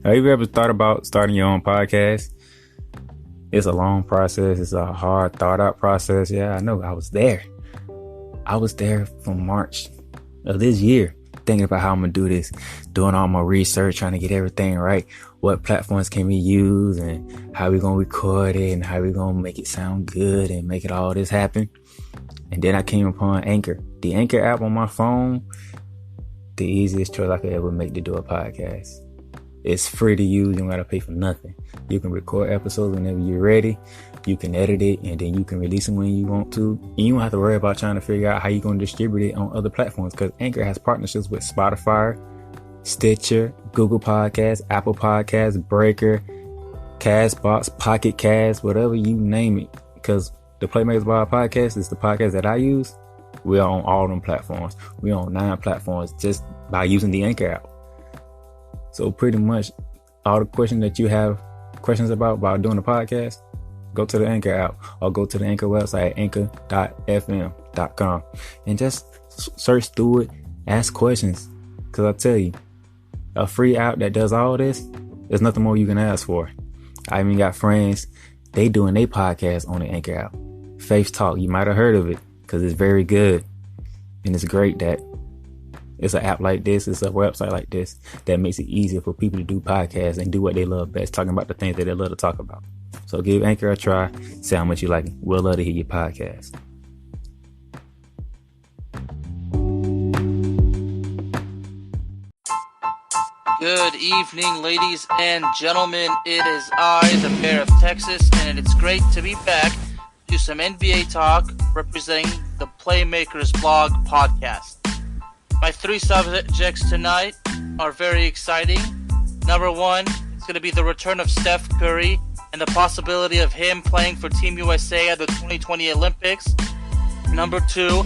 Have you ever thought about starting your own podcast? It's a long process. It's a hard, thought out process. Yeah, I know. I was there. I was there from March of this year, thinking about how I'm going to do this, doing all my research, trying to get everything right. What platforms can we use and how we going to record it and how we going to make it sound good and make it all this happen. And then I came upon Anchor. The Anchor app on my phone, the easiest choice I could ever make to do a podcast. It's free to use. You don't got to pay for nothing. You can record episodes whenever you're ready. You can edit it and then you can release them when you want to. And you don't have to worry about trying to figure out how you're going to distribute it on other platforms because Anchor has partnerships with Spotify, Stitcher, Google Podcasts, Apple Podcasts, Breaker, Castbox, Pocket Cast, whatever you name it. Because the Playmakers Bar podcast is the podcast that I use. We're on all them platforms. We're on 9 platforms just by using the Anchor app. So pretty much all the questions that you have questions about doing a podcast, go to the Anchor app or go to the Anchor website, anchor.fm.com, and just search through it, ask questions. Because I tell you, a free app that does all this, there's nothing more you can ask for. I even got friends, they doing their podcast on the Anchor app. Faith Talk, you might have heard of it because it's very good. And it's great that it's an app like this, it's a website like this that makes it easier for people to do podcasts and do what they love best, talking about the things that they love to talk about. So give Anchor a try, see how much you like it. We'll love to hear your podcast. Good evening, ladies and gentlemen. It is I, the Bear of Texas, and it's great to be back to do some NBA talk representing the Playmakers Blog podcast. My 3 subjects tonight are very exciting. Number 1, it's going to be the return of Steph Curry and the possibility of him playing for Team USA at the 2020 Olympics. Number 2,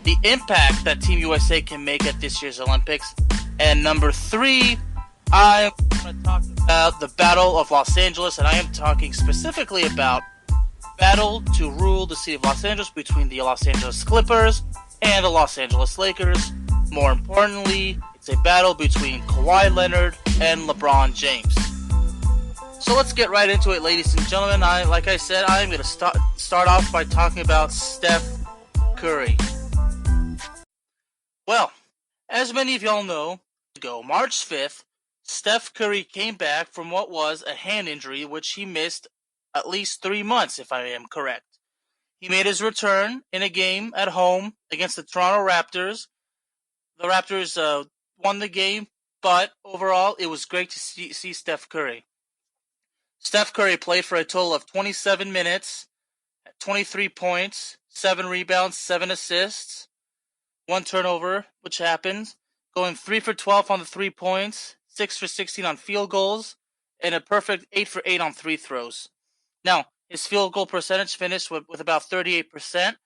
the impact that Team USA can make at this year's Olympics. And number 3, I'm going to talk about the Battle of Los Angeles, and I am talking specifically about battle to rule the city of Los Angeles between the Los Angeles Clippers and the Los Angeles Lakers. More importantly, it's a battle between Kawhi Leonard and LeBron James. So let's get right into it, ladies and gentlemen. Like I said, I'm going to start off by talking about Steph Curry. Well, as many of y'all know, March 5th, Steph Curry came back from what was a hand injury, which he missed at least 3 months, if I am correct. He made his return in a game at home against the Toronto Raptors. The Raptors won the game, but overall, it was great to see Steph Curry. Steph Curry played for a total of 27 minutes, 23 points, 7 rebounds, 7 assists, 1 turnover, which happens, going 3 for 12 on the 3 points, 6 for 16 on field goals, and a perfect 8 for 8 on free throws. Now, his field goal percentage finished with about 38%.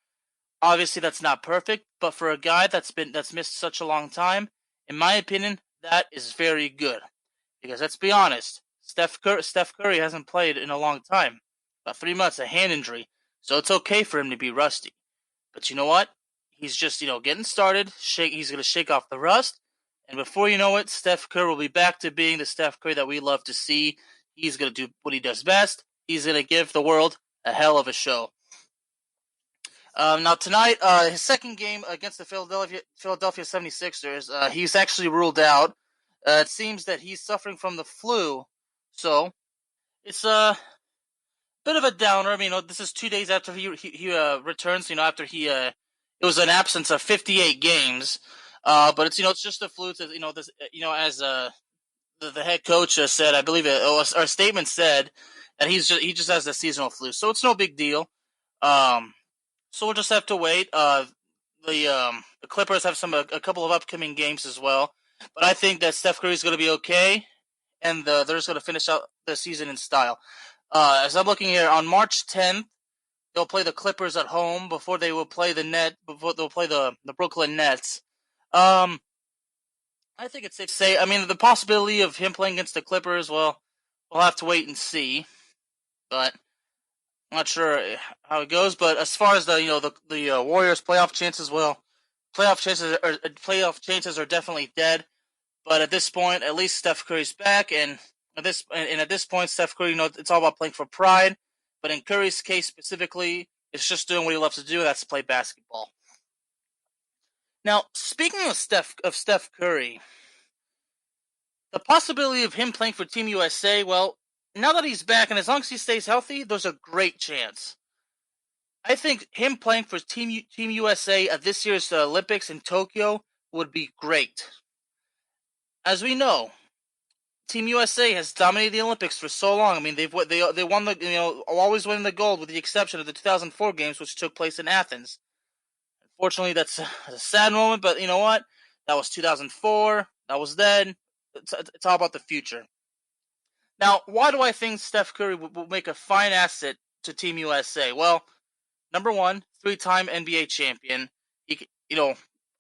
Obviously, that's not perfect, but for a guy that's missed such a long time, in my opinion, that is very good. Because let's be honest, Steph Curry hasn't played in a long time, about 3 months, a hand injury, so it's okay for him to be rusty. But you know what? He's just getting started. He's going to shake off the rust, and before you know it, Steph Curry will be back to being the Steph Curry that we love to see. He's going to do what he does best. He's going to give the world a hell of a show. Now tonight, his second game against the Philadelphia 76ers, he's actually ruled out. It seems that he's suffering from the flu, so it's a bit of a downer. I mean, this is 2 days after he returns. After it was an absence of 58 games. But it's it's just a flu. As the head coach said, I believe our statement said that he just has a seasonal flu, so it's no big deal. So we'll just have to wait. The Clippers have a couple of upcoming games as well, but I think that Steph Curry is going to be okay, and they're just going to finish out the season in style. As I'm looking here, on March 10th, they'll play the Clippers at home before they will play the Brooklyn Nets. I think it's safe to say. I mean, the possibility of him playing against the Clippers, well, we'll have to wait and see, but I'm not sure how it goes, but as far as the Warriors' playoff chances, well, playoff chances are definitely dead. But at this point, at least Steph Curry's back, and At this point, Steph Curry, it's all about playing for pride. But in Curry's case specifically, it's just doing what he loves to do. That's to play basketball. Now, speaking of Steph Curry, the possibility of him playing for Team USA, well, now that he's back, and as long as he stays healthy, there's a great chance. I think him playing for Team USA at this year's Olympics in Tokyo would be great. As we know, Team USA has dominated the Olympics for so long. I mean, they won the always winning the gold with the exception of the 2004 games, which took place in Athens. Unfortunately, that's a sad moment, but you know what? That was 2004. That was then. It's all about the future. Now, why do I think Steph Curry will make a fine asset to Team USA? Well, number one, three-time NBA champion.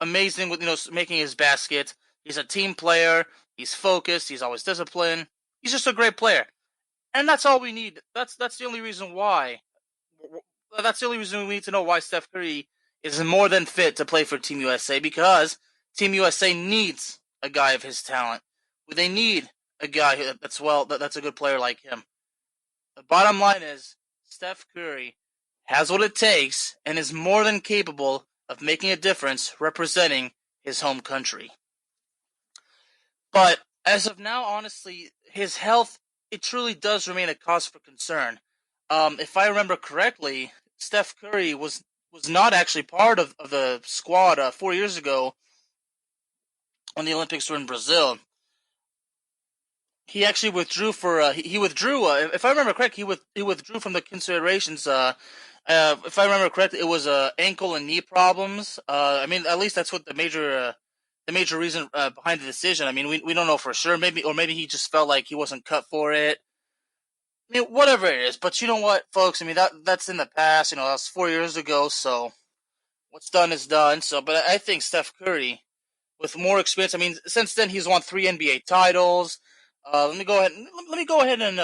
Amazing with making his basket. He's a team player. He's focused. He's always disciplined. He's just a great player, and that's all we need. That's the only reason why. That's the only reason we need to know why Steph Curry is more than fit to play for Team USA, because Team USA needs a guy of his talent. They need a guy that's a good player like him. The bottom line is Steph Curry has what it takes and is more than capable of making a difference representing his home country. But as of now, honestly, his health, it truly does remain a cause for concern. If I remember correctly, Steph Curry was not actually part of the squad 4 years ago when the Olympics were in Brazil. He actually withdrew for he withdrew. If I remember correctly, he withdrew from the considerations. If I remember correctly, it was ankle and knee problems. I mean, at least that's what the major reason behind the decision. I mean, we don't know for sure. Maybe he just felt like he wasn't cut for it. I mean, whatever it is. But you know what, folks? I mean, that's in the past. That was 4 years ago. So what's done is done. So, but I think Steph Curry, with more experience. I mean, since then he's won 3 NBA titles. Let me go ahead and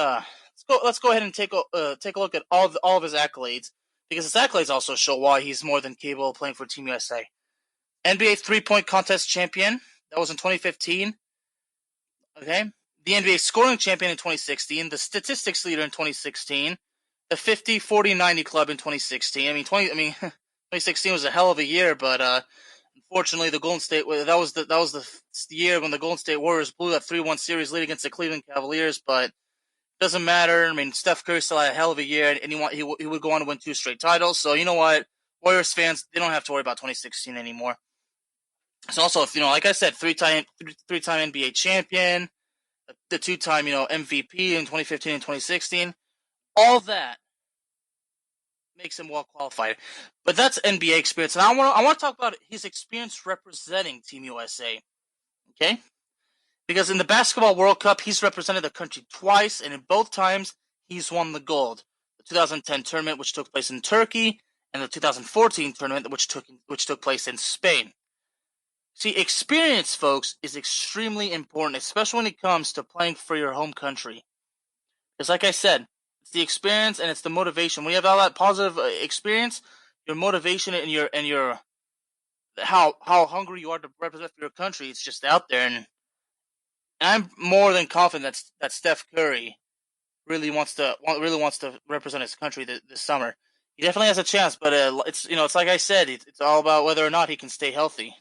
let's go ahead and take a look at all of his accolades, because his accolades also show why he's more than capable of playing for Team USA. NBA 3-point contest champion, that was in 2015. Okay, the NBA scoring champion in 2016, the statistics leader in 2016, the 50, 40, 90 club in 2016. I mean 2016 was a hell of a year, but unfortunately, the Golden State that was the year when the Golden State Warriors blew that 3-1 series lead against the Cleveland Cavaliers. But it doesn't matter. I mean, Steph Curry still had a hell of a year, and he would go on to win 2 straight titles. So you know what, Warriors fans, they don't have to worry about 2016 anymore. So also, like I said, three-time NBA champion, the 2-time MVP in 2015 and 2016, all that makes him well qualified. But that's NBA experience, and I want to talk about his experience representing Team USA. Okay, because in the Basketball World Cup, he's represented the country twice, and in both times he's won the gold. The 2010 tournament, which took place in Turkey, and the 2014 tournament, which took place in Spain. See, experience, folks, is extremely important, especially when it comes to playing for your home country. Because, like I said, it's the experience and it's the motivation. When you have all that positive experience, your motivation and your how hungry you are to represent for your country, it's just out there. And I'm more than confident that Steph Curry really wants to represent his country this summer. He definitely has a chance, but it's like I said, it's all about whether or not he can stay healthy.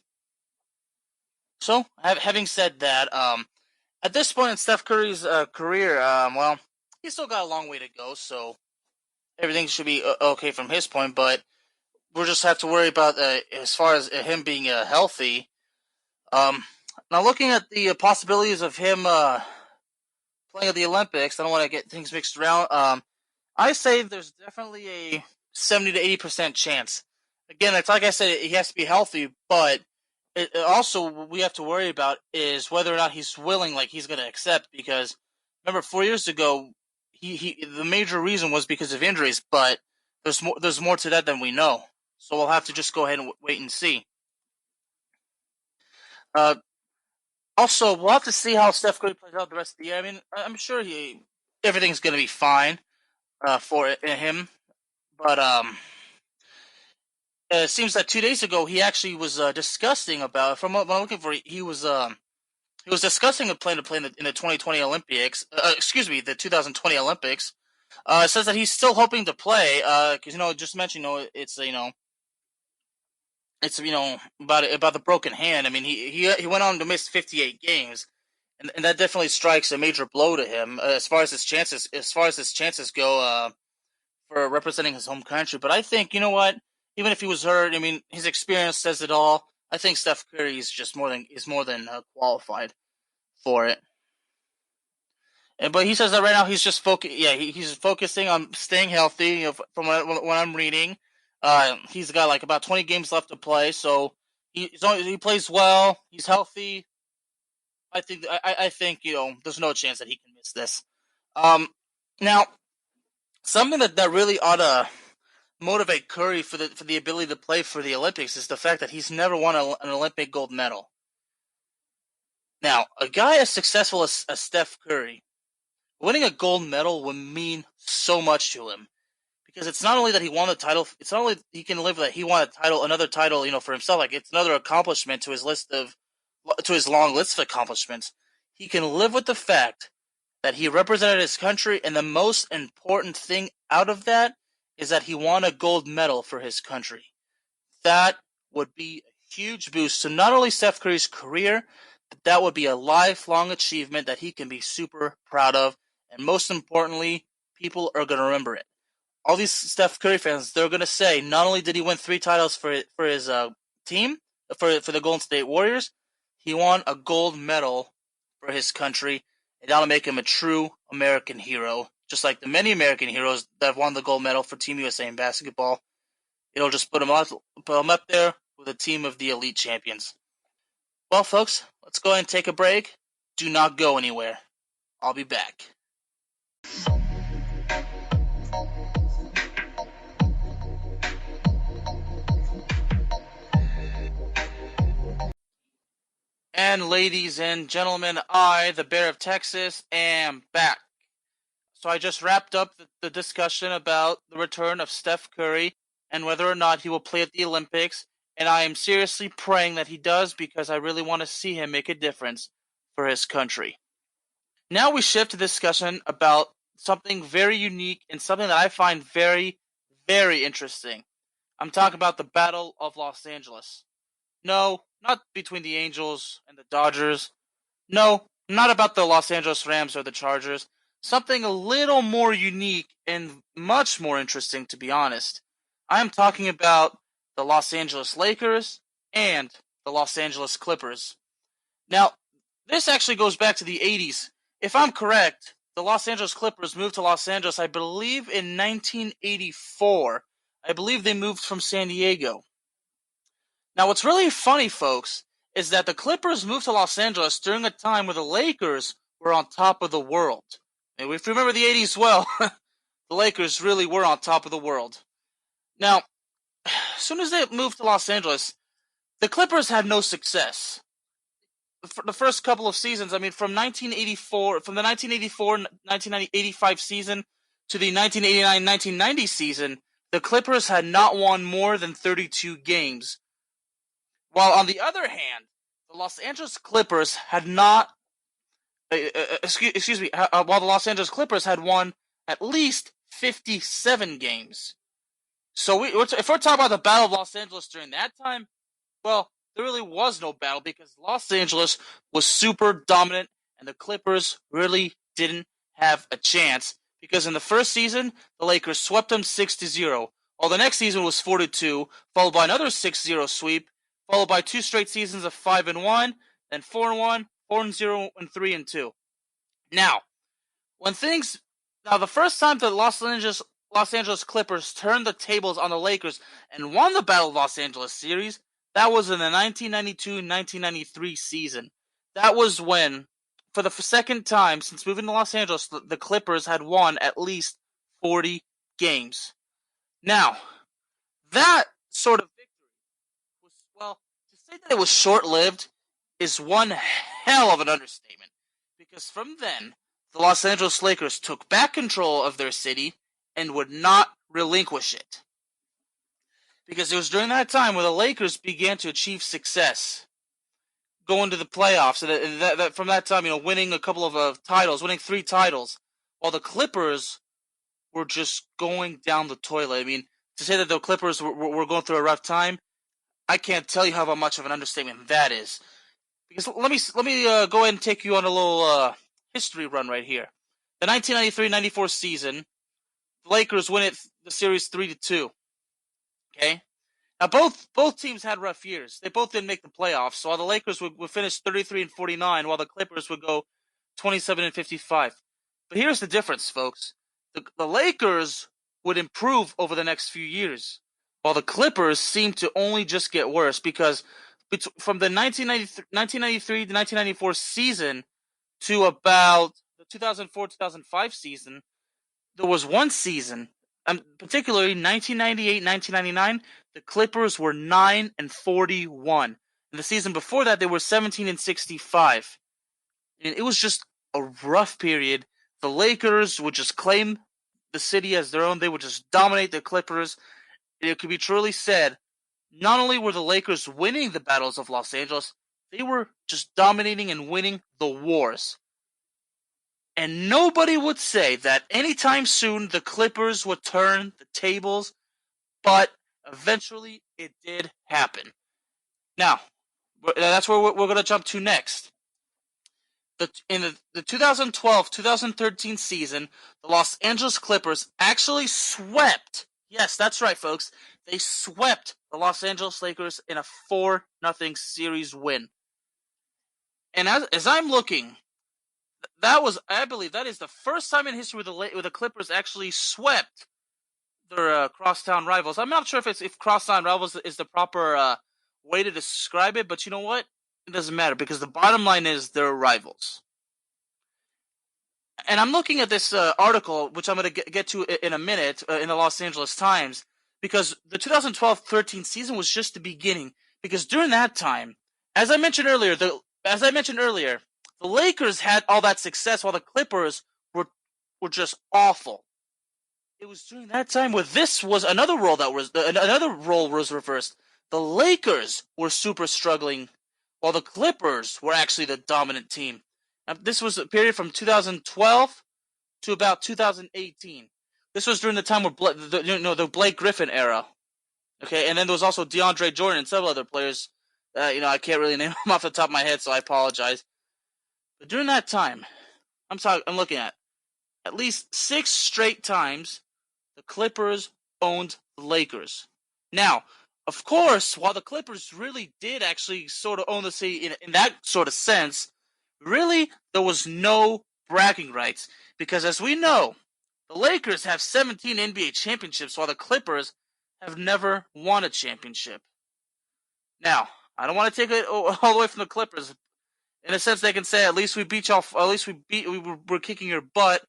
So, having said that, at this point in Steph Curry's career, well, he's still got a long way to go, so everything should be okay from his point, but we'll just have to worry about as far as him being healthy. Now, looking at the possibilities of him playing at the Olympics, I don't want to get things mixed around. I say there's definitely a 70 to 80% chance. Again, it's like I said, he has to be healthy, but also we have to worry about is whether or not he's willing, like he's going to accept. Because remember, 4 years ago, he the major reason was because of injuries, but there's more to that than we know. So we'll have to just go ahead and wait and see. Also, we'll have to see how Steph Curry plays out the rest of the year. I mean, I'm sure everything's going to be fine for him, but it seems that 2 days ago he actually was discussing about. From what I'm looking for, he was He was discussing a plan to play in the 2020 Olympics. The 2020 Olympics. Says that he's still hoping to play. Because just mentioned, it's about the broken hand. I mean, he went on to miss 58 games, and that definitely strikes a major blow to him as far as his chances go for representing his home country. But I think what, even if he was hurt, I mean, his experience says it all. I think Steph Curry is more than qualified for it. But he says that right now he's just he's focusing on staying healthy. From what I'm reading, he's got like about 20 games left to play, so he plays well. He's healthy. I think there's no chance that he can miss this. Now something that really ought to motivate Curry for the ability to play for the Olympics is the fact that he's never won an Olympic gold medal. Now, a guy as successful as Steph Curry, winning a gold medal would mean so much to him, because it's not only that he won the title, it's not only he can live that he won another title, for himself. Like, it's another accomplishment to his long list of accomplishments. He can live with the fact that he represented his country, and the most important thing out of that is that he won a gold medal for his country. That would be a huge boost to not only Steph Curry's career, but that would be a lifelong achievement that he can be super proud of, and most importantly, people are going to remember it. All these Steph Curry fans, they're going to say, not only did he win 3 titles for his team, for the Golden State Warriors, he won a gold medal for his country, and that'll make him a true American hero, just like the many American heroes that have won the gold medal for Team USA in basketball. It'll just put him up there with a team of the elite champions. Well, folks, let's go ahead and take a break. Do not go anywhere. I'll be back. And ladies and gentlemen, I, the Bear of Texas, am back. So I just wrapped up the discussion about the return of Steph Curry and whether or not he will play at the Olympics, and I am seriously praying that he does, because I really want to see him make a difference for his country. Now we shift to discussion about something very unique and something that I find very, very interesting. I'm talking about the Battle of Los Angeles. No, not between the Angels and the Dodgers. No, not about the Los Angeles Rams or the Chargers. Something a little more unique and much more interesting, to be honest. I am talking about the Los Angeles Lakers and the Los Angeles Clippers. Now, this actually goes back to the 80s. If I'm correct, the Los Angeles Clippers moved to Los Angeles, I believe, in 1984. I believe they moved from San Diego. Now, what's really funny, folks, is that the Clippers moved to Los Angeles during a time where the Lakers were on top of the world. And if you remember the 80s well, the Lakers really were on top of the world. Now, as soon as they moved to Los Angeles, the Clippers had no success. For the first couple of seasons, I mean, from the 1984-1985 season to the 1989-1990 season, the Clippers had not won more than 32 games. While on the other hand, the Los Angeles Clippers had not. While the Los Angeles Clippers had won at least 57 games. So if we're talking about the Battle of Los Angeles during that time, well, there really was no battle, because Los Angeles was super dominant and the Clippers really didn't have a chance, because in the first season, the Lakers swept them 6-0, while the next season was 4-2, followed by another 6-0 sweep, followed by 2 straight seasons of 5-1, then 4-1, 4-0, and 3-2. Now, the first time the Los Angeles Clippers turned the tables on the Lakers and won the Battle of Los Angeles series, that was in the 1992-1993 season. That was when, for the second time since moving to Los Angeles, the Clippers had won at least 40 games. Now, that sort of victory was, well, to say that it was short-lived is one hell of an understatement, because from then, the Los Angeles Lakers took back control of their city and would not relinquish it. Because it was during that time where the Lakers began to achieve success. going to the playoffs, and that from that time, winning a couple of titles, winning 3 titles, while the Clippers were just going down the toilet. I mean, to say that the Clippers were going through a rough time, I can't tell you how much of an understatement that is. Because let me go ahead and take you on a little history run right here. The 1993-94 season, the Lakers win the series 3-2. Okay, now both teams had rough years. They both didn't make the playoffs. So while the Lakers would finish 33-49, while the Clippers would go 27-55. But here's the difference, folks. The Lakers would improve over the next few years, while the Clippers seemed to only just get worse because from the 1993 to 1994 season to about the 2004-2005 season, there was one season, particularly 1998-1999, the Clippers were 9-41. And the season before that, they were 17-65. And it was just a rough period. The Lakers would just claim the city as their own. They would just dominate the Clippers. And it could be truly said, not only were the Lakers winning the battles of Los Angeles, they were just dominating and winning the wars. And nobody would say that anytime soon the Clippers would turn the tables, but eventually it did happen. Now, that's where we're going to jump to next. In the 2012-2013 season, the Los Angeles Clippers actually swept. Yes, that's right, folks. They swept the Los Angeles Lakers in a 4-0 series win. And as I'm looking, I believe that is the first time in history where the Clippers actually swept their crosstown rivals. I'm not sure if crosstown rivals is the proper way to describe it, but you know what? It doesn't matter because the bottom line is they're rivals. And I'm looking at this article, which I'm going to get to in a minute, in the Los Angeles Times, because the 2012-13 season was just the beginning. Because during that time, as I mentioned earlier, the Lakers had all that success, while the Clippers were just awful. It was during that time where this was another role was reversed. The Lakers were super struggling, while the Clippers were actually the dominant team. Now, this was a period from 2012 to about 2018. This was during the time where the Blake Griffin era. Okay, and then there was also DeAndre Jordan and several other players. I can't really name them off the top of my head, so I apologize. But during that time, I'm looking at least 6 straight times the Clippers owned the Lakers. Now, of course, while the Clippers really did actually sort of own the city in that sort of sense, really there was no bragging rights because, as we know, the Lakers have 17 NBA championships while the Clippers have never won a championship. Now, I don't want to take it all the way from the Clippers. In a sense, they can say, at least we were kicking your butt.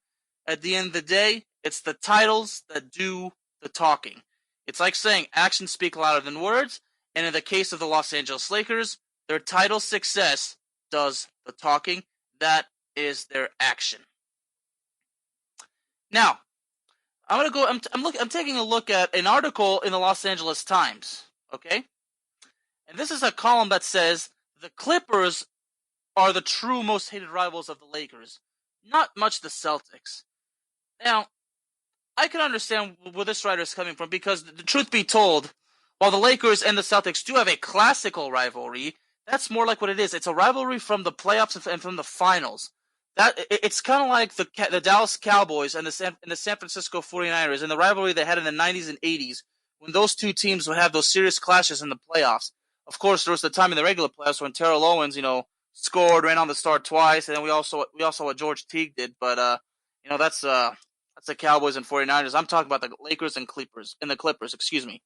At the end of the day, it's the titles that do the talking. It's like saying actions speak louder than words, and in the case of the Los Angeles Lakers, their title success does the talking. That is their action. Now, I'm taking a look at an article in the Los Angeles Times, okay? And this is a column that says the Clippers are the true most hated rivals of the Lakers, not much the Celtics. Now, I can understand where this writer is coming from because, the truth be told, while the Lakers and the Celtics do have a classical rivalry, that's more like what it is. It's a rivalry from the playoffs and from the finals. It's kind of like the Dallas Cowboys and the San Francisco 49ers and the rivalry they had in the 90s and 80s when those two teams would have those serious clashes in the playoffs. Of course, there was the time in the regular playoffs when Terrell Owens, scored, ran on the star twice, and then we also saw what George Teague did. But that's the Cowboys and 49ers. I'm talking about the Lakers and the Clippers. Excuse me.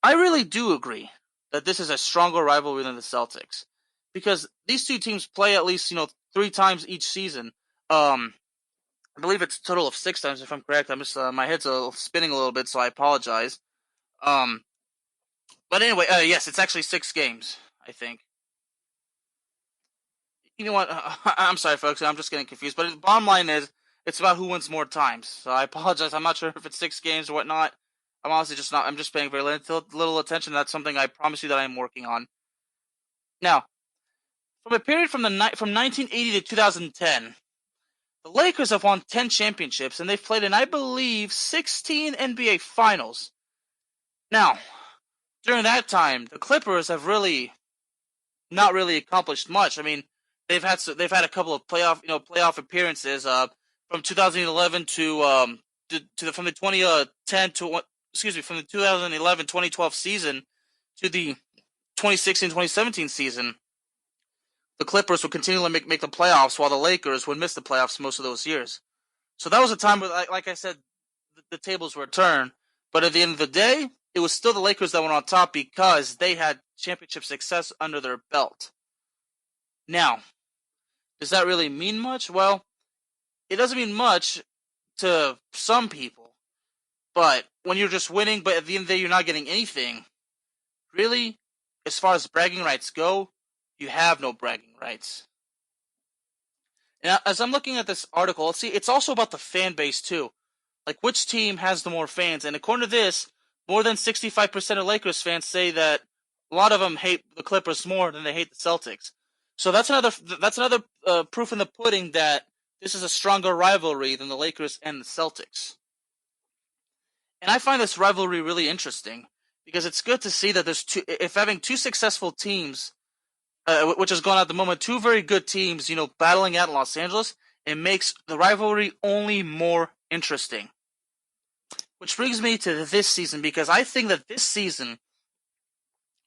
I really do agree that this is a stronger rivalry than the Celtics because these two teams play at least 3 times each season. I believe it's a total of 6 times if I'm correct. I'm just my head's spinning a little bit, so I apologize. But anyway, yes, it's actually 6 games, I think. You know what? I'm sorry, folks. I'm just getting confused. But the bottom line is, it's about who wins more times. So I apologize. I'm not sure if it's 6 games or whatnot. I'm honestly just not. I'm just paying very little attention. That's something I promise you that I'm working on. Now, from a period from 1980 to 2010, the Lakers have won 10 championships, and they've played in, I believe, 16 NBA Finals. Now, during that time, the Clippers have not really accomplished much. I mean, they've had a couple of playoff appearances. From 2011 from the 2010 to from the 2011-2012 season to the 2016-2017 season. The Clippers would continually make the playoffs, while the Lakers would miss the playoffs most of those years. So that was a time where, like I said, the tables were turned. But at the end of the day, it was still the Lakers that went on top because they had championship success under their belt. Now, does that really mean much? Well, it doesn't mean much to some people. But when you're just winning, but at the end of the day you're not getting anything, really, as far as bragging rights go, you have no bragging rights. Now, as I'm looking at this article, let's see, it's also about the fan base too. Like, which team has the more fans? And according to this, more than 65% of Lakers fans say that a lot of them hate the Clippers more than they hate the Celtics. So that's another proof in the pudding that this is a stronger rivalry than the Lakers and the Celtics. And I find this rivalry really interesting because it's good to see that if having two successful teams, which is going on at the moment, two very good teams, battling out in Los Angeles, it makes the rivalry only more interesting. Which brings me to this season, because I think that this season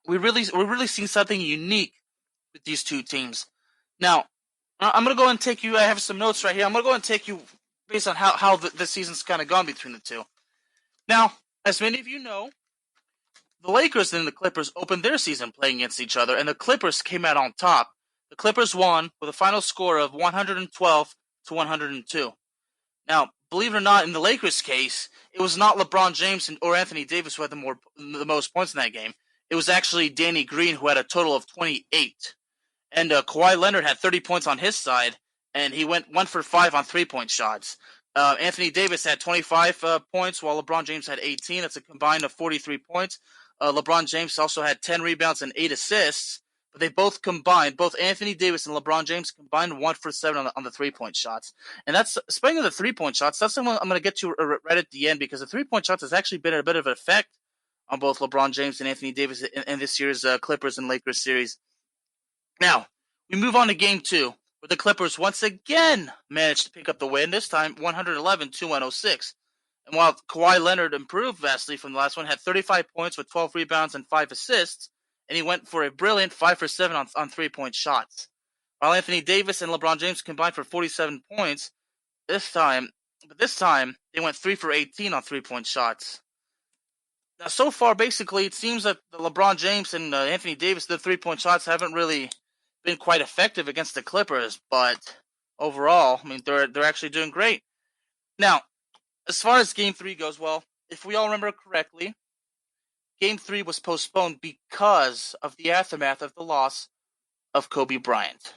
we're really seeing something unique with these two teams. Now, I'm going to go and take you. I have some notes right here. I'm going to go and take you based on how the season's kind of gone between the two. Now, as many of you know, the Lakers and the Clippers opened their season playing against each other, and the Clippers came out on top. The Clippers won with a final score of 112-102. Now, believe it or not, in the Lakers' case, it was not LeBron James or Anthony Davis who had the most points in that game. It was actually Danny Green, who had a total of 28. And Kawhi Leonard had 30 points on his side, and he went 1 for 5 on 3-point shots. Anthony Davis had 25 points, while LeBron James had 18. That's a combined of 43 points. LeBron James also had 10 rebounds and 8 assists. But they both Anthony Davis and LeBron James combined 1 for 7 on the 3-point shots. And that's, speaking of the 3-point shots, that's something I'm going to get to right at the end, because the 3-point shots has actually been a bit of an effect on both LeBron James and Anthony Davis in this year's Clippers and Lakers series. Now, we move on to Game 2, where the Clippers once again managed to pick up the win, this time 111-106. And while Kawhi Leonard improved vastly from the last one, had 35 points with 12 rebounds and 5 assists, and he went for a brilliant 5 for 7 on 3-point shots. While Anthony Davis and LeBron James combined for 47 points, this time they went 3 for 18 on 3-point shots. Now, so far, basically, it seems that the LeBron James and Anthony Davis, the 3-point shots, haven't really been quite effective against the Clippers, but overall, I mean, they're actually doing great. Now, as far as Game 3 goes, well, if we all remember correctly, Game 3 was postponed because of the aftermath of the loss of Kobe Bryant.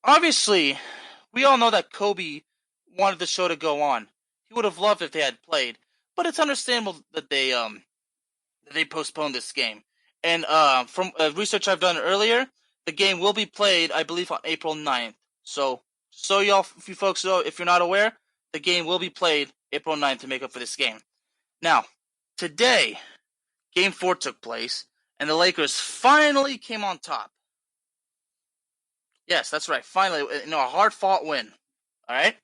Obviously, we all know that Kobe wanted the show to go on. He would have loved if they had played, but it's understandable that they postponed this game. And from research I've done earlier, the game will be played, I believe, on April 9th. So y'all, if you folks know, if you're not aware, the game will be played April 9th to make up for this game. Now, today, Game 4 took place, and the Lakers finally came on top. Yes, that's right. Finally, a hard-fought win. All right?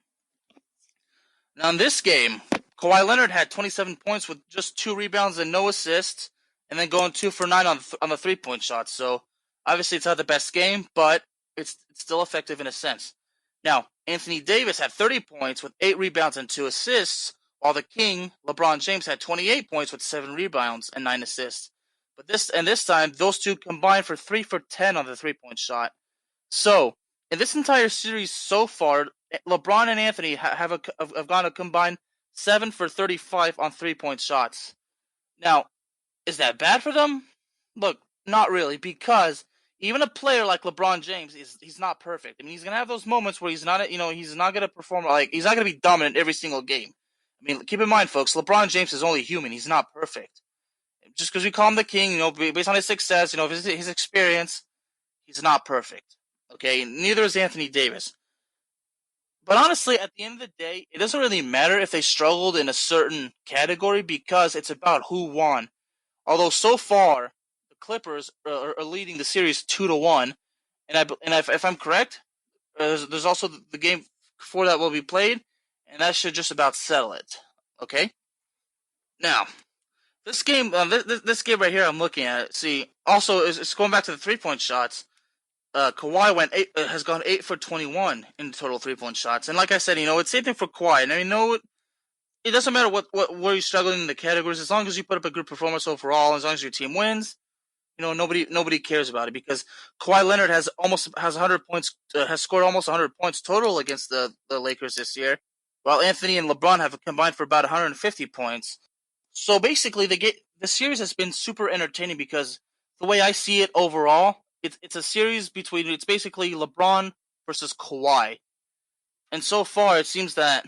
Now, in this game, Kawhi Leonard had 27 points with just 2 rebounds and no assists, and then going 2 for 9 on the 3-point shots. So, obviously, it's not the best game, but it's still effective in a sense. Now, Anthony Davis had 30 points with 8 rebounds and 2 assists, while the King, LeBron James, had 28 points with 7 rebounds and 9 assists. But this time, those two combined for 3 for 10 on the 3-point shot. So, in this entire series so far, LeBron and Anthony have gone a combined 7 for 35 on 3-point shots. Now, is that bad for them? Look, not really, because even a player like LeBron James he's not perfect. I mean, he's gonna have those moments where he's not gonna perform, like, he's not gonna be dominant every single game. I mean, keep in mind, folks, LeBron James is only human. He's not perfect. Just because we call him the King, based on his success, his experience, He's not perfect. Okay, neither is Anthony Davis. But honestly, at the end of the day, it doesn't really matter if they struggled in a certain category because it's about who won. Although so far, the Clippers are leading the series 2-1, if I'm correct, there's also the game before that will be played, and that should just about settle it. Okay. Now, this game, this game right here, I'm looking at. See, also it's going back to the 3-point shots. Kawhi has gone 8 for 21 in total 3-point shots, and like I said, it's same thing for Kawhi. And I know it doesn't matter where you're struggling in the categories, as long as you put up a good performance overall, as long as your team wins. Nobody cares about it because Kawhi Leonard has 100 points, has scored almost 100 points total against the Lakers this year, while Anthony and LeBron have combined for about 150 points. So basically, the series has been super entertaining because the way I see it overall, it's a series it's basically LeBron versus Kawhi, and so far it seems that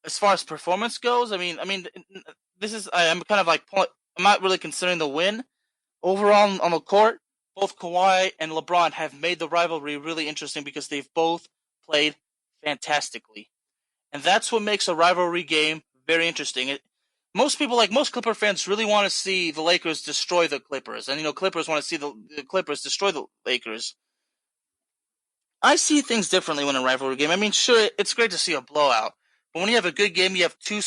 as far as performance goes, this is I'm kind of like I'm not really considering the win. Overall on the court, both Kawhi and LeBron have made the rivalry really interesting because they've both played fantastically. And that's what makes a rivalry game very interesting. Most people, like most Clipper fans, really want to see the Lakers destroy the Clippers. And, Clippers want to see the Clippers destroy the Lakers. I see things differently when a rivalry game. Sure, it's great to see a blowout. But when you have a good game, you have two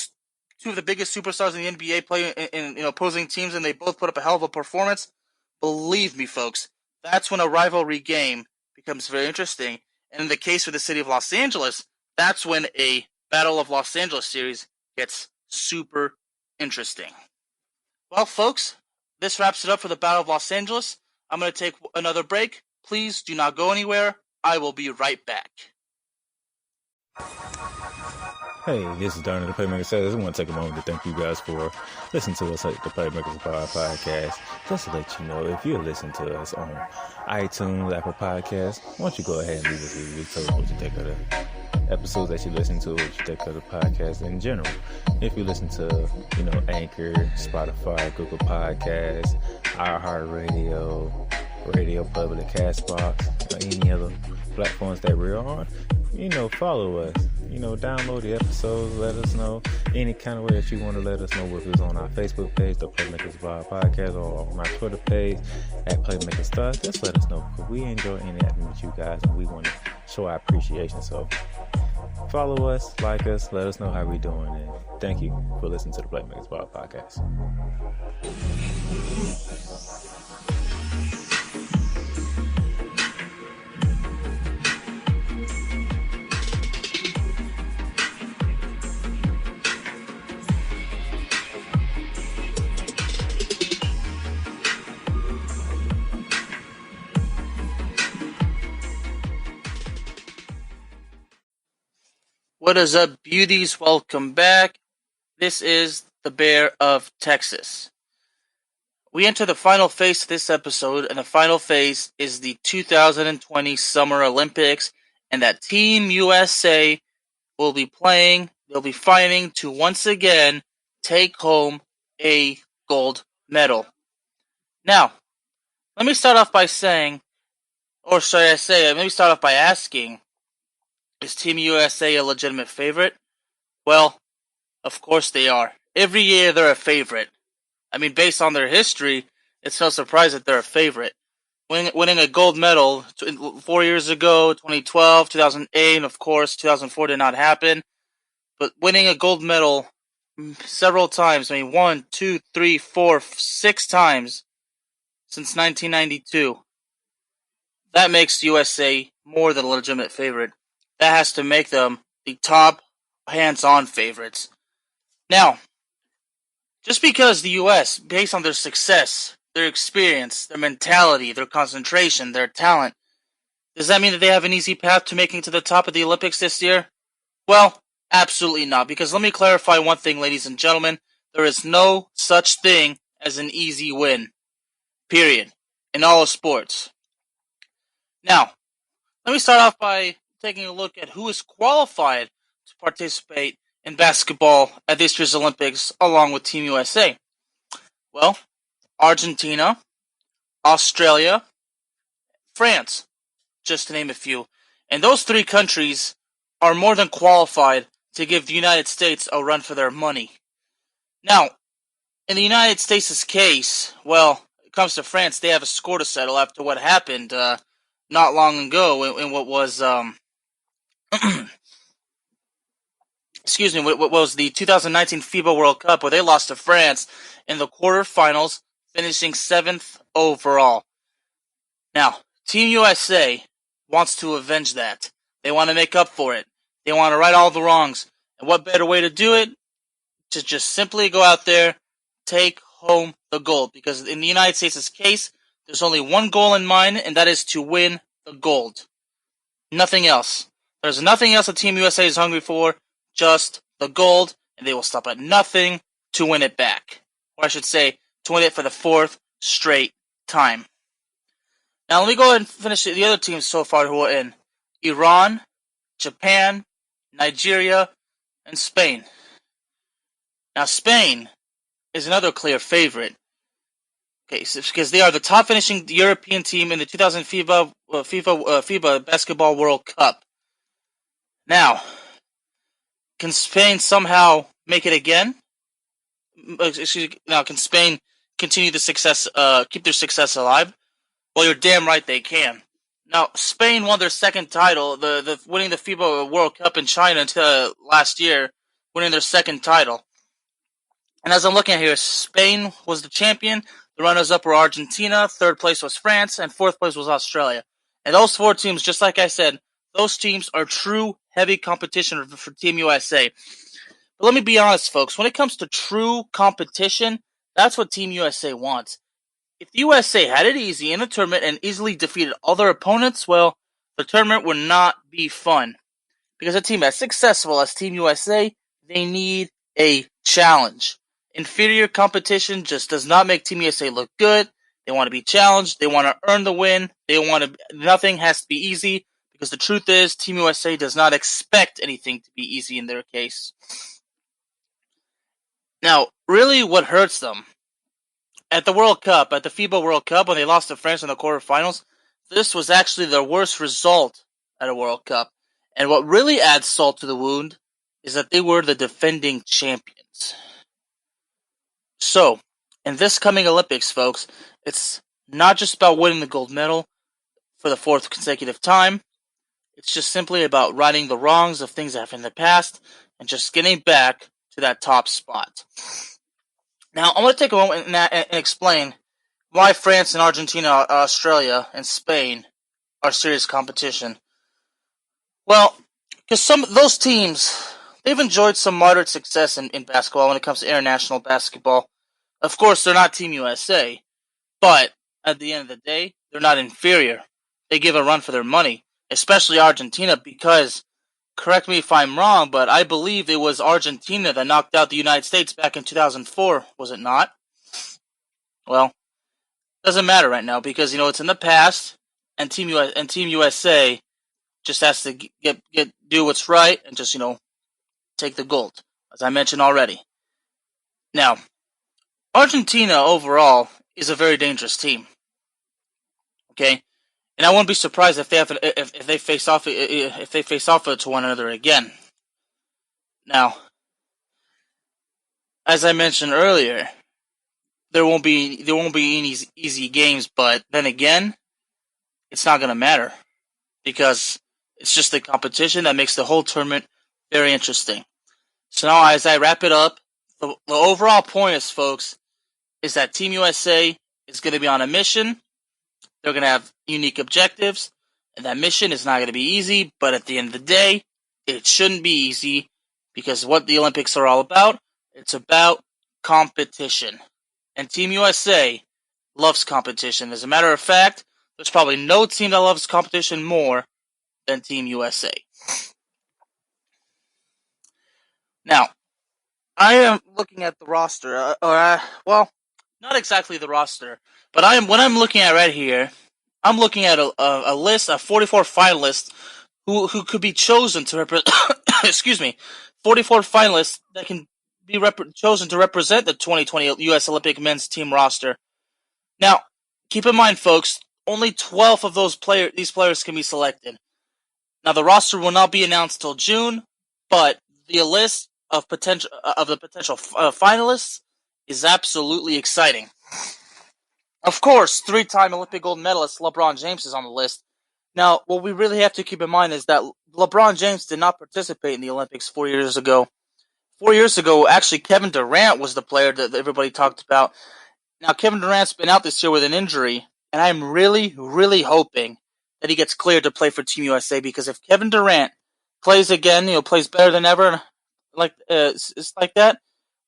of the biggest superstars in the NBA playing in opposing teams, and they both put up a hell of a performance. Believe me, folks, that's when a rivalry game becomes very interesting. And in the case for the city of Los Angeles, that's when a Battle of Los Angeles series gets super interesting. Well, folks, this wraps it up for the Battle of Los Angeles. I'm going to take another break. Please do not go anywhere. I will be right back. Hey, this is Donnie, the Playmaker Says. I want to take a moment to thank you guys for listening to us at the Playmakers Bar Podcast. Just to let you know, if you're listening to us on iTunes, Apple Podcasts, why don't you go ahead and leave us a review, tell us what you think of the episodes that you listen to, what you think of the podcast in general. If you listen to, Anchor, Spotify, Google Podcasts, iHeartRadio, Radio Public, Castbox, or any other platforms that we're on, follow us. Download the episodes, let us know any kind of way that you want to let us know, whether it's on our Facebook page, the Playmakers Vibe Podcast, or on our Twitter page at Playmakers Stars. Just let us know, because we enjoy interacting with you guys and we want to show our appreciation. So follow us, like us, let us know how we're doing, and thank you for listening to the Playmakers Vibe Podcast. What is up, beauties? Welcome back. This is the Bear of Texas. We enter the final phase of this episode, and the final phase is the 2020 Summer Olympics, and that Team USA will be playing, they'll be fighting to once again take home a gold medal. Now, let me start off by saying, let me start off by asking, is Team USA a legitimate favorite? Well, of course they are. Every year they're a favorite. Based on their history, it's no surprise that they're a favorite. Winning a gold medal 4 years ago, 2012, 2008, and of course 2004 did not happen. But winning a gold medal several times, 1, 2, 3, 4, 6 times since 1992. That makes USA more than a legitimate favorite. That has to make them the top hands-on favorites. Now, just because the US, based on their success, their experience, their mentality, their concentration, their talent, does that mean that they have an easy path to making it to the top of the Olympics this year? Well, absolutely not, because let me clarify one thing, ladies and gentlemen. There is no such thing as an easy win. Period. In all sports. Now, let me start off by taking a look at who is qualified to participate in basketball at this year's Olympics along with Team USA. Well, Argentina, Australia, France, just to name a few. And those three countries are more than qualified to give the United States a run for their money. Now, in the United States' case, well, it comes to France, they have a score to settle after what happened not long ago in what was what was the 2019 FIBA World Cup, where they lost to France in the quarterfinals, finishing 7th overall. Now, Team USA wants to avenge that. They want to make up for it. They want to right all the wrongs. And what better way to do it? To just simply go out there, take home the gold. Because in the United States' case, there's only one goal in mind, and that is to win the gold. Nothing else. There's nothing else that Team USA is hungry for, just the gold, and they will stop at nothing to win it back. Or I should say, to win it for the 4th straight time. Now let me go ahead and finish the other teams so far who are in. Iran, Japan, Nigeria, and Spain. Now Spain is another clear favorite. Okay, so, because they are the top finishing European team in the 2000 FIBA Basketball World Cup. Now, can Spain somehow make it again? Now, can Spain continue the success, keep their success alive? Well, you're damn right they can. Now, Spain won their second title, the winning the FIBA World Cup in China until last year, winning their second title. And as I'm looking at here, Spain was the champion. The runners-up were Argentina, third place was France, and fourth place was Australia. And those four teams, just like I said, those teams are true heavy competition for Team USA. But let me be honest, folks. When it comes to true competition, that's what Team USA wants. If the USA had it easy in the tournament and easily defeated all their opponents, well, the tournament would not be fun. Because a team as successful as Team USA, they need a challenge. Inferior competition just does not make Team USA look good. They want to be challenged. They want to earn the win. Nothing has to be easy, because the truth is Team USA does not expect anything to be easy in their case. Now, really what hurts them at the World Cup, at the FIBA World Cup, when they lost to France in the quarterfinals, this was actually their worst result at a World Cup. And what really adds salt to the wound is that they were the defending champions. So, in this coming Olympics, folks, it's not just about winning the gold medal for the 4th consecutive time. It's just simply about righting the wrongs of things that happened in the past and just getting back to that top spot. Now, I want to take a moment and explain why France and Argentina, Australia, and Spain are serious competition. Well, because some of those teams, they've enjoyed some moderate success in basketball when it comes to international basketball. Of course, they're not Team USA, but at the end of the day, they're not inferior. They give a run for their money, especially Argentina, because, correct me if I'm wrong, but I believe it was Argentina that knocked out the United States back in 2004, was it not? Well, doesn't matter right now, because, it's in the past, and Team USA just has to do what's right and just, take the gold, as I mentioned already. Now, Argentina overall is a very dangerous team. Okay, and I wouldn't be surprised if they face off to one another again. Now, as I mentioned earlier, there won't be any easy games, but then again, it's not going to matter, because it's just the competition that makes the whole tournament very interesting. So now, as I wrap it up, the overall point is, folks, is that Team USA is going to be on a mission. They're going to have unique objectives, and that mission is not going to be easy, but at the end of the day, it shouldn't be easy, because what the Olympics are all about, it's about competition. And Team USA loves competition. As a matter of fact, there's probably no team that loves competition more than Team USA. Now, I am looking at the roster, well, not exactly the roster, but what I'm looking at right here, I'm looking at a list of 44 finalists who could be chosen to represent, 44 finalists that can be chosen to represent the 2020 U.S. Olympic men's team roster. Now, keep in mind, folks, only 12 of these players can be selected. Now the roster will not be announced till June, but the list of the potential finalists is absolutely exciting. Of course, 3-time Olympic gold medalist LeBron James is on the list. Now, what we really have to keep in mind is that LeBron James did not participate in the Olympics 4 years ago. 4 years ago, actually, Kevin Durant was the player that everybody talked about. Now, Kevin Durant's been out this year with an injury, and I'm really, really hoping that he gets cleared to play for Team USA, because if Kevin Durant plays again, plays better than ever, it's like that,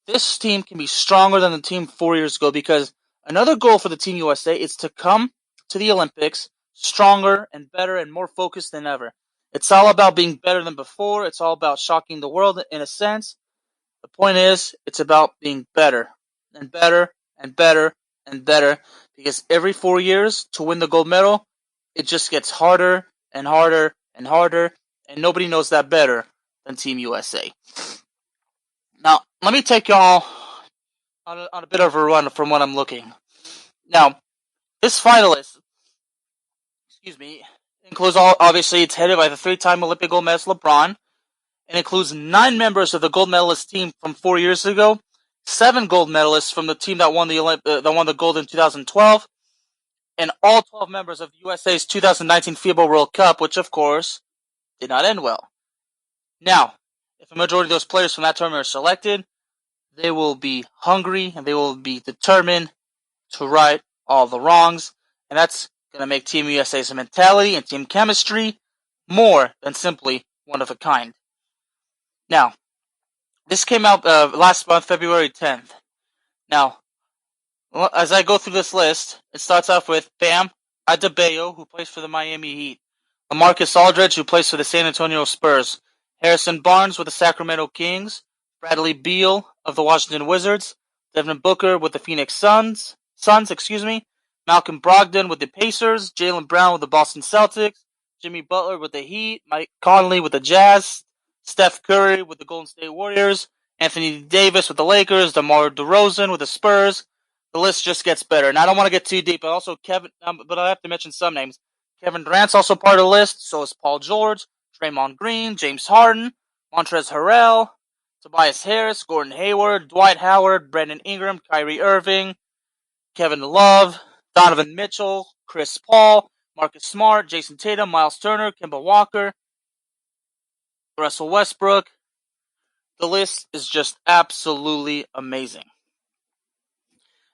this team can be stronger than the team 4 years ago, because another goal for the Team USA is to come to the Olympics stronger and better and more focused than ever. It's all about being better than before. It's all about shocking the world in a sense. The point is, it's about being better and better and better and better, because every 4 years to win the gold medal, it just gets harder and harder and harder, and nobody knows that better than Team USA. Now, let me take y'all on a bit of a run from what I'm looking. Now, this finalist, includes obviously it's headed by the 3-time Olympic gold medalist LeBron. It includes 9 members of the gold medalist team from 4 years ago, 7 gold medalists from the team that won the gold in 2012, and all 12 members of the USA's 2019 FIBA World Cup, which of course did not end well. Now, if a majority of those players from that tournament are selected, they will be hungry and they will be determined to right all the wrongs, and that's going to make Team USA's mentality and team chemistry more than simply one of a kind. Now, this came out last month, February 10th. Now, as I go through this list, it starts off with Bam Adebayo, who plays for the Miami Heat, LaMarcus Aldridge, who plays for the San Antonio Spurs, Harrison Barnes with the Sacramento Kings, Bradley Beal of the Washington Wizards, Devin Booker with the Phoenix Suns, Malcolm Brogdon with the Pacers, Jaylen Brown with the Boston Celtics, Jimmy Butler with the Heat, Mike Conley with the Jazz, Steph Curry with the Golden State Warriors, Anthony Davis with the Lakers, DeMar DeRozan with the Spurs. The list just gets better. And I don't want to get too deep, but also but I have to mention some names. Kevin Durant's also part of the list. So is Paul George, Draymond Green, James Harden, Montrezl Harrell, Tobias Harris, Gordon Hayward, Dwight Howard, Brandon Ingram, Kyrie Irving, Kevin Love, Donovan Mitchell, Chris Paul, Marcus Smart, Jason Tatum, Miles Turner, Kemba Walker, Russell Westbrook. The list is just absolutely amazing.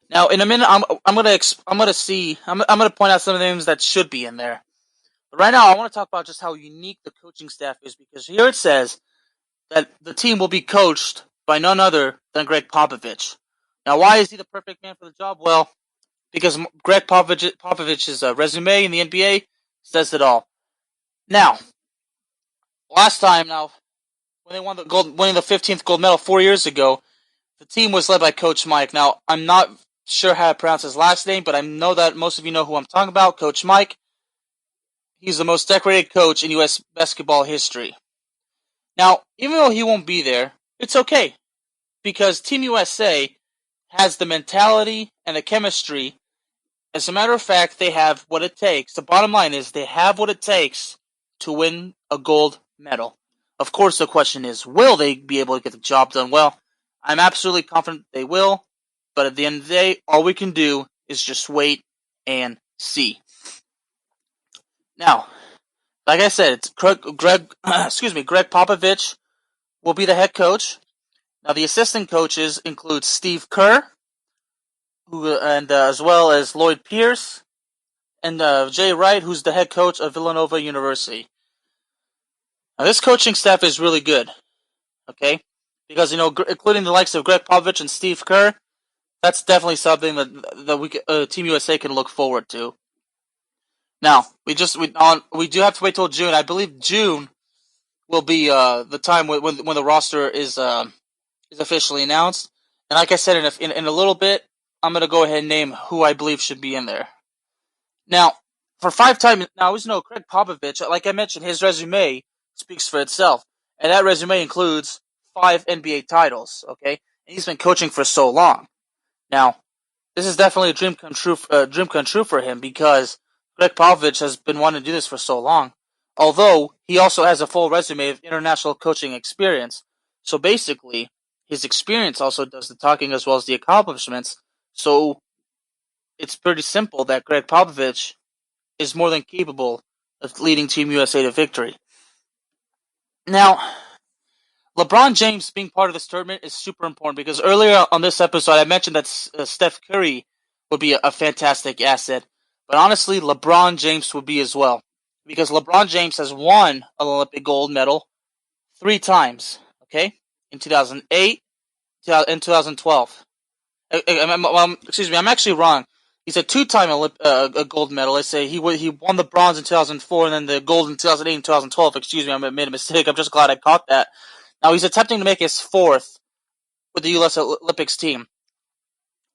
Now, in a minute, I'm gonna point out some of the names that should be in there. But right now, I want to talk about just how unique the coaching staff is, because here it says that the team will be coached by none other than Greg Popovich. Now, why is he the perfect man for the job? Well, because Greg Popovich's resume in the NBA says it all. Now, last time, when they winning the 15th gold medal 4 years ago, the team was led by Coach Mike. Now, I'm not sure how to pronounce his last name, but I know that most of you know who I'm talking about, Coach Mike. He's the most decorated coach in U.S. basketball history. Now, even though he won't be there, it's okay, because Team USA has the mentality and the chemistry. As a matter of fact, they have what it takes. The bottom line is they have what it takes to win a gold medal. Of course, the question is, will they be able to get the job done? Well, I'm absolutely confident they will, but at the end of the day, all we can do is just wait and see. Now, like I said, it's Greg Popovich will be the head coach. Now, the assistant coaches include Steve Kerr, as well as Lloyd Pierce, and Jay Wright, who's the head coach of Villanova University. Now, this coaching staff is really good, okay? Because, including the likes of Greg Popovich and Steve Kerr, that's definitely something that Team USA can look forward to. Now, we do have to wait till June. I believe June will be the time when the roster is officially announced. And like I said, in a little bit, I'm going to go ahead and name who I believe should be in there. Now, for 5 times, Greg Popovich, like I mentioned, his resume speaks for itself. And that resume includes 5 NBA titles, okay? And he's been coaching for so long. Now, this is definitely a dream come true for him, because Greg Popovich has been wanting to do this for so long. Although he also has a full resume of international coaching experience. So basically, his experience also does the talking as well as the accomplishments. So it's pretty simple that Greg Popovich is more than capable of leading Team USA to victory. Now, LeBron James being part of this tournament is super important because earlier on this episode I mentioned that Steph Curry would be a fantastic asset. But honestly, LeBron James would be as well. Because LeBron James has won an Olympic gold medal 3 times, okay? In 2008 and 2012. Excuse me, I'm actually wrong. He's a 2-time gold medalist. He won the bronze in 2004 and then the gold in 2008 and 2012. Excuse me, I made a mistake. I'm just glad I caught that. Now he's attempting to make his 4th with the U.S. Olympics team.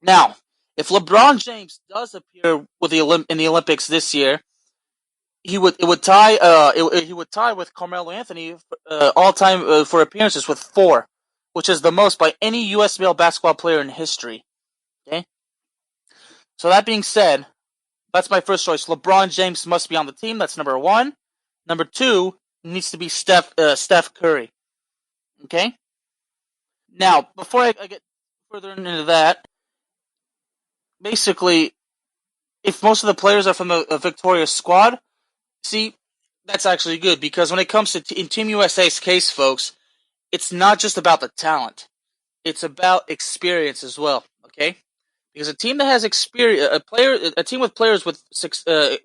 Now, if LeBron James does appear with in the Olympics this year, he would tie with Carmelo Anthony all time for appearances with 4, which is the most by any U.S. male basketball player in history. Okay. So that being said, that's my first choice. LeBron James must be on the team. That's number 1. Number 2 needs to be Steph Curry. Okay. Now, before I get further into that, basically, if most of the players are from a victorious squad, see, that's actually good because when it comes to in Team USA's case, folks, it's not just about the talent; it's about experience as well. Okay, because a team that has experience, a team with players with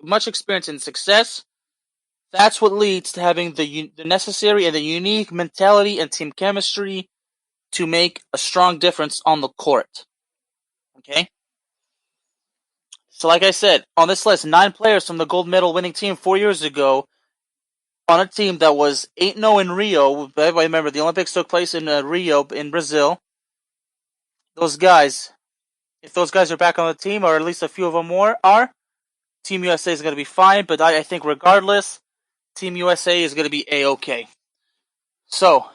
much experience and success, that's what leads to having the necessary and the unique mentality and team chemistry to make a strong difference on the court. Okay. So like I said, on this list, 9 players from the gold medal winning team 4 years ago on a team that was 8-0 in Rio. Everybody remember, the Olympics took place in Rio in Brazil. Those guys, if those guys are back on the team, or at least a few of them more are, Team USA is going to be fine, but I think regardless, Team USA is going to be A-okay. So,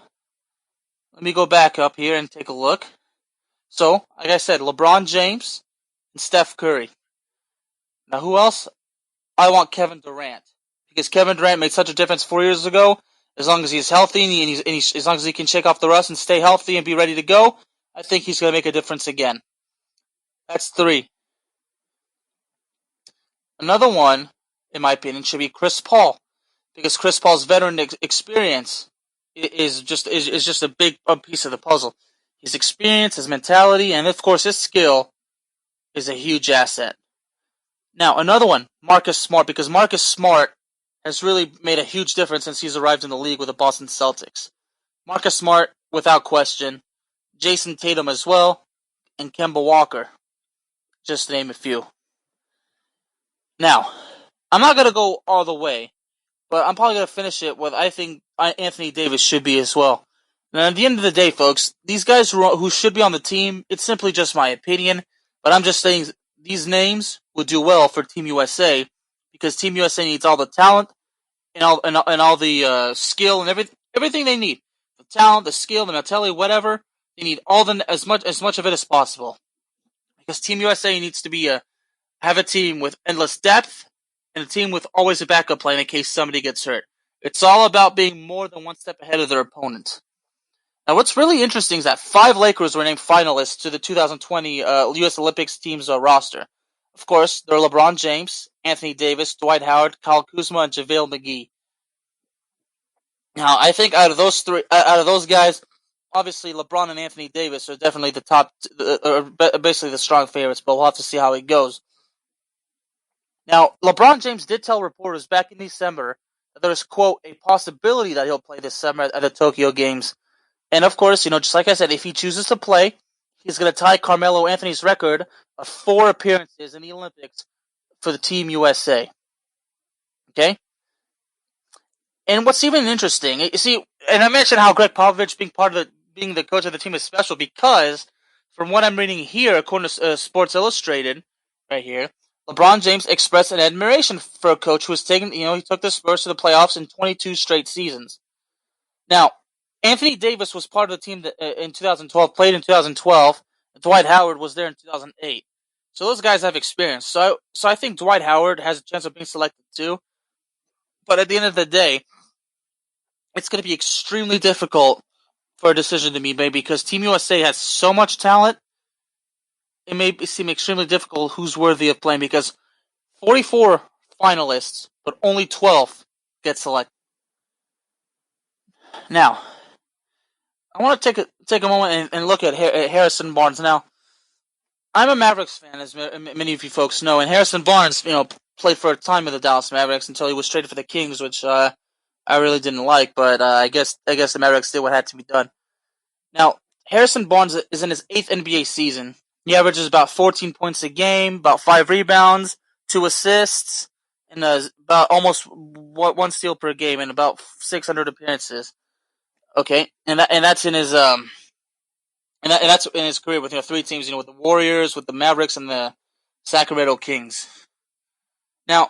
let me go back up here and take a look. So, like I said, LeBron James and Steph Curry. Now, who else? I want Kevin Durant. Because Kevin Durant made such a difference 4 years ago. As long as he's healthy and as long as he can shake off the rust and stay healthy and be ready to go, I think he's going to make a difference again. That's 3. Another one, in my opinion, should be Chris Paul. Because Chris Paul's veteran experience is just a big piece of the puzzle. His experience, his mentality, and of course his skill is a huge asset. Now, another one, Marcus Smart, because Marcus Smart has really made a huge difference since he's arrived in the league with the Boston Celtics. Marcus Smart, without question. Jason Tatum as well. And Kemba Walker. Just to name a few. Now, I'm not going to go all the way, but I'm probably going to finish it with I think Anthony Davis should be as well. Now, at the end of the day, folks, these guys who should be on the team, it's simply just my opinion, but I'm just saying these names would do well for Team USA because Team USA needs all the talent and all the skill and everything they need. The talent, the skill, the mentality, whatever. They need as much of it as possible. Because Team USA needs to have a team with endless depth and a team with always a backup plan in case somebody gets hurt. It's all about being more than one step ahead of their opponent. Now, what's really interesting is that 5 Lakers were named finalists to the 2020 U.S. Olympics team's roster. Of course, they're LeBron James, Anthony Davis, Dwight Howard, Kyle Kuzma, and JaVale McGee. Now, I think out of those guys, obviously LeBron and Anthony Davis are definitely the top, basically the strong favorites, but we'll have to see how it goes. Now, LeBron James did tell reporters back in December that there's, quote, a possibility that he'll play this summer at the Tokyo Games. And of course, just like I said, if he chooses to play, he's going to tie Carmelo Anthony's record of 4 appearances in the Olympics for the Team USA. Okay? And what's even interesting, you see, and I mentioned how Greg Popovich being the coach of the team is special because, from what I'm reading here, according to Sports Illustrated, right here, LeBron James expressed an admiration for a coach who has taken, he took the Spurs to the playoffs in 22 straight seasons. Now, Anthony Davis was part of the team that in 2012, played in 2012, and Dwight Howard was there in 2008. So those guys have experience. So I think Dwight Howard has a chance of being selected too. But at the end of the day, it's going to be extremely difficult for a decision to be made because Team USA has so much talent. It may seem extremely difficult who's worthy of playing because 44 finalists, but only 12 get selected. Now, I want to take a moment and look at Harrison Barnes. Now, I'm a Mavericks fan, as many of you folks know, and Harrison Barnes, played for a time with the Dallas Mavericks until he was traded for the Kings, which I really didn't like. But I guess the Mavericks did what had to be done. Now, Harrison Barnes is in his 8th NBA season. He averages about 14 points a game, about 5 rebounds, 2 assists, and about almost 1 steal per game, and about 600 appearances. Okay, and that's in his that's in his career with 3 teams, with the Warriors, with the Mavericks, and the Sacramento Kings. Now,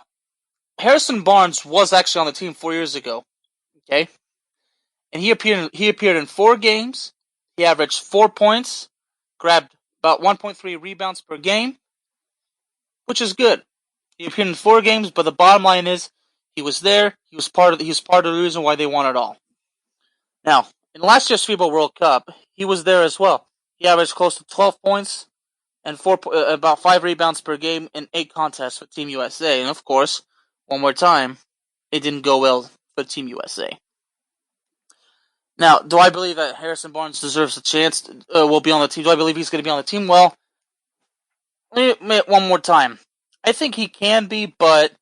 Harrison Barnes was actually on the team 4 years ago. Okay, and he appeared in 4 games. He averaged 4 points, grabbed about 1.3 rebounds per game, which is good. He appeared in 4 games, but the bottom line is he was there. He was part of the reason why they won it all. Now, in last year's FIBA World Cup, he was there as well. He averaged close to 12 points and about 5 rebounds per game in 8 contests for Team USA. And of course, one more time, it didn't go well for Team USA. Now, do I believe that Harrison Barnes deserves a chance? Will be on the team. Do I believe he's going to be on the team? Well, let me one more time. I think he can be, but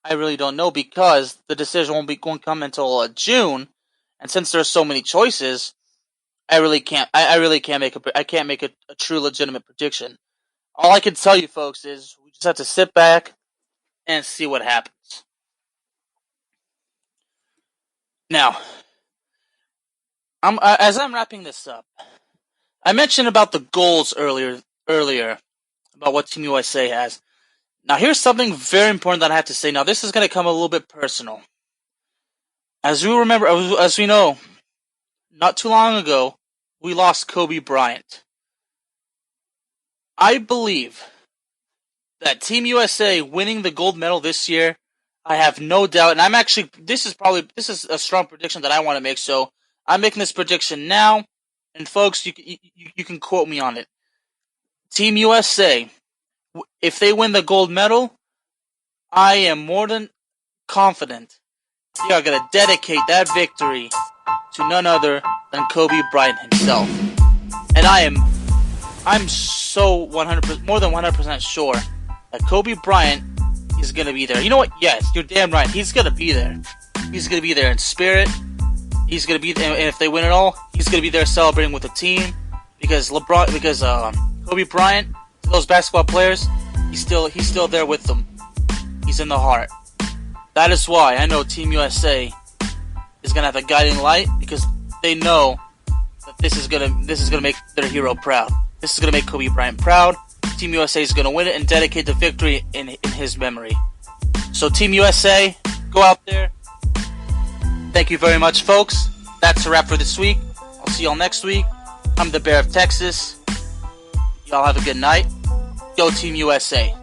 I really don't know because the decision won't come until June, and since there's so many choices, I really can't. I really can't make a true legitimate prediction. All I can tell you, folks, is we just have to sit back and see what happens. Now, as I'm wrapping this up, I mentioned about the goals earlier about what Team USA has. Now, here's something very important that I have to say. Now, this is going to come a little bit personal. As we know, not too long ago, we lost Kobe Bryant. I believe that Team USA winning the gold medal this year, I have no doubt, and this is a strong prediction that I want to make, so I'm making this prediction now, and folks, you can quote me on it. Team USA, if they win the gold medal, I am more than confident they are going to dedicate that victory to none other than Kobe Bryant himself. And I'm so 100%, more than 100% sure that Kobe Bryant is going to be there. You know what? Yes, you're damn right. He's going to be there. He's going to be there in spirit. He's going to be there, and if they win it all, he's going to be there celebrating with the team because Kobe Bryant, those basketball players, he's still there with them. He's in the heart. That is why I know Team USA is going to have the guiding light because they know that this is gonna make their hero proud. This is gonna make Kobe Bryant proud. Team USA is gonna win it and dedicate the victory in his memory. So Team USA, go out there. Thank you very much, folks. That's a wrap for this week. I'll see y'all next week. I'm the Bear of Texas. Y'all have a good night. Go Team USA.